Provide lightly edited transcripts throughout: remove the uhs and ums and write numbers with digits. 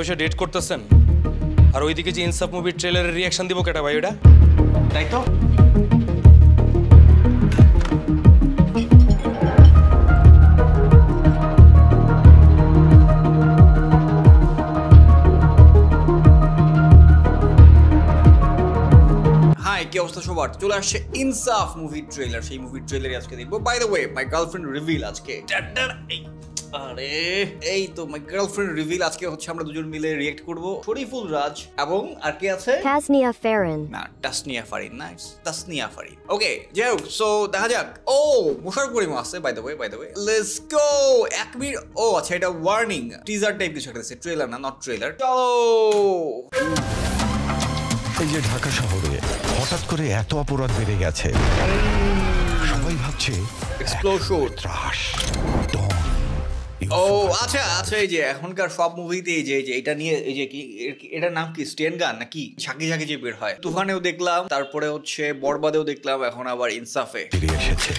বসে ডেট করতেছেন আর ওইদিকে যে ইনসাফ মুভির ট্রেলারের রিঅ্যাকশন দিব কেটা ভাই ওটা তাই তো হাই কি অবস্থা সবার চলে আসছে ইনসাফ মুভির ট্রেলার সেই মুভির ট্রেলারই আজকে দেখবো by the way my girlfriend reveal আজকে আরে এই তো মাই গার্লফ্রেন্ড রিভিল আজকে হচ্ছে আমরা দুজন মিলে রিঅ্যাক্ট করব শরীফুল রাজ এবং আর কে আছে তাসনিয়া ফারিন না তাসনিয়া ফারিন নাইস তাসনিয়া ফারিন ওকে যাই হোক সো দেখা যাক ও মুশারফ করিম আছে by the way let's go এক মিনিট ও আচ্ছা এটা ওয়ার্নিং টিজার টাইপ কিছু একটা আছে ট্রেলার না নট ট্রেলার চলো এই যে ঢাকা শহরে হঠাৎ করে এত অপরাধ বেড়ে গেছে সবাই ভাবছে এক্সপ্লোশন ত্রাস ও আচ্ছা আচ্ছা এই যে এখনকার সব মুভিতে এই যে এটা নিয়ে এই যে কি এটার নাম কি স্টেন গান নাকি ঝাঁকি ঝাঁকি যে বের হয় তুফানেও দেখলাম তারপরে হচ্ছে বরবাদেও দেখলাম এখন আবার ইনসাফে ফিরে এসেছে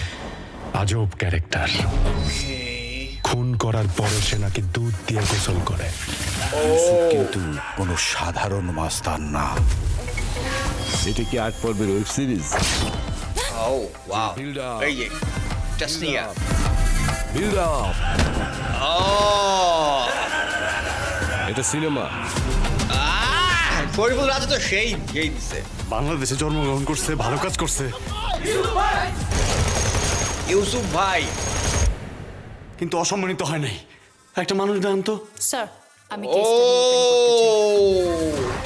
আজব ক্যারেক্টার খুন করার পরে সে নাকি দুধ দিয়ে গোসল করে কিন্তু কোনো সাধারণ মাস্তান না এটা কি ৮ পর্বের ওয়েব সিরিজ ও ওয়াও এই যে তাসনিয়া বিল্ড আপ এটা সিনেমা শরীফুল রাজ তো সেই দিছে বাংলাদেশে জন্মগ্রহণ করছে ভালো কাজ করছে ইউসুফ ভাই কিন্তু অসম্মানিত হয় নাই একটা মানুষ দেন তো স্যার আমি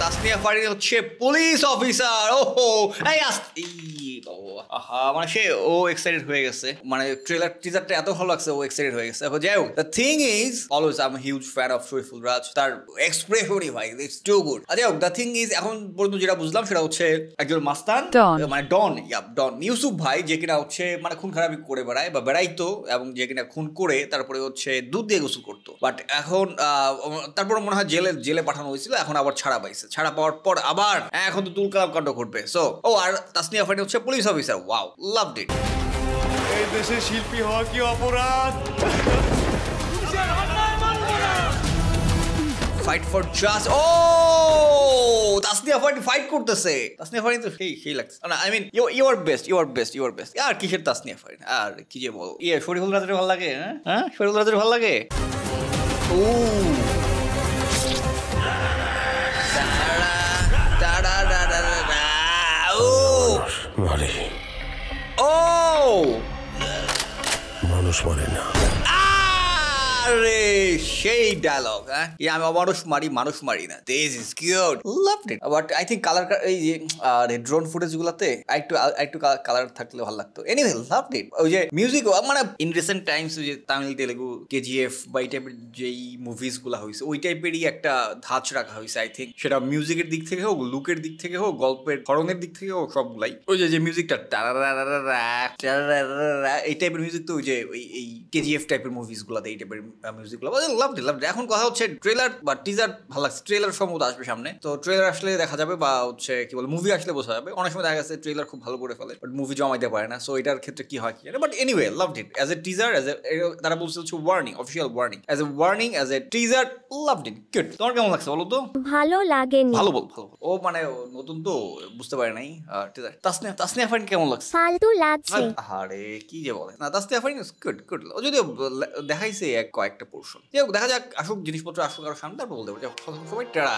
তাসনিয়া ফারিন হচ্ছে পুলিশ অফিসার ওহো এই মানে সে ও এক্সাইটেড হয়ে গেছে মানে ট্রেলার টিজারটা এত ভালো লাগছে ও এক্সাইটেড হয়ে গেছে যাই হোক the thing is always I am huge fan of Shariful Raj তার এক্সপ্রেশনই ভাই ইটস টু গুড যাই হোক দ্য থিং ইজ এখন পর্যন্ত যেটা বুঝলাম সেটা হচ্ছে একজন মাস্তান মানে ডন ইউসুফ ভাই যে কিনা হচ্ছে মানে খুন খারাপি করে বেড়ায় বা বেড়াইতো এবং যে কিনা খুন করে তারপরে হচ্ছে দুধ দিয়ে গোসল করতো বাট এখন তারপর মনে হয় জেলে পাঠানো হয়েছিল এখন আবার ছাড়া পাইছে ছাড়া পাওয়ার পর আবার এখন তো তুলকালাম কাণ্ড করবে সো ও আর তাসনিয়া ফারিন হচ্ছে police officer wow loved it এই দেশে শিল্পী হওয়া কি অপরাধ ফাইট ফর জাস্ট ও তাসনিয়া ফারিন ফাইট করতেছে তাসনিয়া ফারিন তো সেই লাগছে না I mean you are best আর কিসের তাসনিয়া ফারিন আর কি যে বল শরীফুল রাজের ভালো লাগে হ্যাঁ শরীফুল রাজের ভালো লাগে ও মানুষ মরে না আরে সেই ডায়লগ আমি মানুষ মারি না this is cute loved it but I think colour এই যে ড্রোন ফুটেজ গুলাতে একটু কালার থাকলে ভালো লাগতো এনিওয়ে লাভড ইট ওই যে মিউজিক মানে ইন রিসেন্ট টাইমস যে তামিল তেলেগু কেজিএফ বা এই টাইপের যেই মুভিজ গুলা হয়েছে ওই টাইপেরই একটা ধাঁচ রাখা হয়েছে আই থিঙ্ক সেটা মিউজিকের দিক থেকে হোক লুকের দিক থেকে হোক গল্পের ধরনের দিক থেকে হোক সবগুলাই ওই যে মিউজিকটা এই টাইপের মিউজিক তো ওই যে এই কেজিএফ টাইপের মুভিজ গুলাতে এই টাইপের মিউজিকগুলো লাভড এখন কথা হচ্ছে ট্রেলার বা টিজার ভালো লাগছে ট্রেলার সম্ভবত আসবে সামনে তো ট্রেলার আসলে দেখা যাবে বা হচ্ছে কি বলে মুভি আসলে বোঝা যাবে অনেক সময় দেখা গেছে ট্রেলার খুব ভালো করে ফেলে বাট মুভি জমাইতে পারে না সো এটার ক্ষেত্রে কি হয় কি but anyway loved it as a teaser তারা বলছে হচ্ছে warning official warning as a teaser loved it good তোমার কেমন লাগছে বলো তো ভালো লাগেনি ভালো বল ও মানে নতুন তো বুঝতে পারে নাই টিজার তাসনিয়া ফারিন কেমন লাগছে ফালতু লাগছে আরে কি যে বলে না তাসনিয়া ফারিন গুড ও যদি দেখাইছে কয়েকটা পোর্শন দেখা যাক আসুক জিনিসপত্র আসুক আরো সামনে তারপর বলতে পারবো সবাই টাটা